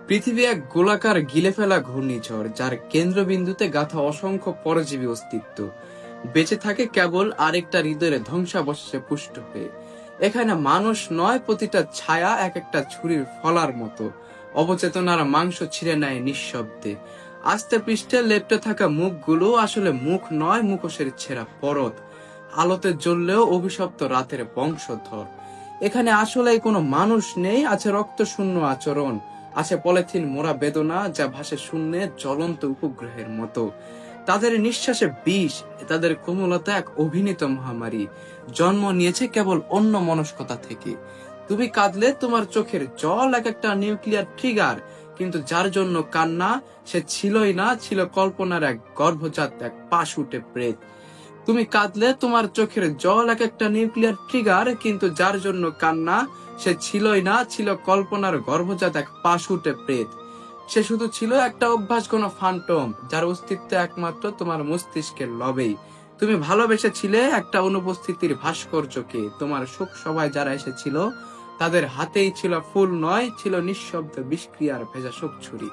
পৃথিবী এক গোলাকার গিলে ফেলা ঘূর্ণিঝড়, যার কেন্দ্রবিন্দুতে গাঁথা অসংখ্য পরজীবী অস্তিত্ব। বেঁচে থাকে কেবল আরেকটা হৃদয়ের ধ্বংসাবশেষে পুষ্ট হয়ে। এখানে মানুষ নয়, প্রতিটা ছায়া এক একটা ছুরির ফলার মতো অবচেতনার মাংস ছিঁড়ে নেয় নিঃশব্দে। আস্তে পৃষ্ঠে লেপ্টে থাকা মুখগুলো আসলে মুখ নয়, মুখোশের ছেঁড়া পরত, আলোতে জ্বললেও অভিশপ্ত রাতের বংশধর। এখানে আসলে কোনো মানুষ নেই, আছে রক্তশূন্য আচরণ, আছে পলিথিন মোড়া বেদনা যা ভাসে শূন্যে জ্বলন্ত উপগ্রহের মতো। তাদের নিঃশ্বাসে বিষ, তাদের কোমলতা এক অভিনীত মহামারী, জন্ম নিয়েছে কেবল অন্য মনস্কতা থেকে। তুমি কাঁদলে তোমার চোখের জল এক একটা নিউক্লিয়ার ট্রিগার, কিন্তু যার জন্য কান্না সে ছিলই না, ছিল কল্পনার এক গর্ভজাত এক পাশুটে প্রেত। তুমি কাঁদলে তোমার চোখের জল এক একটা নিউক্লিয়ার ট্রিগার, কিন্তু যার জন্য কান্না সে ছিলই না, ছিল কল্পনার গর্ভজাত এক পাশুটে প্রেত। সে শুধু ছিল একটা অভ্যাস, কোনো ফান্টম যার অস্তিত্ব একমাত্র তোমার মস্তিষ্কের লবেই। তুমি ভালোবেসেছিলে একটা অনুপস্থিতির ভাস্কর্যকে। তোমার শোক সভায় যারা এসেছিল তাদের হাতেই ছিল ফুল নয়, ছিল নিঃশব্দ বিষক্রিয়ার ভেজা শোক ছুরি।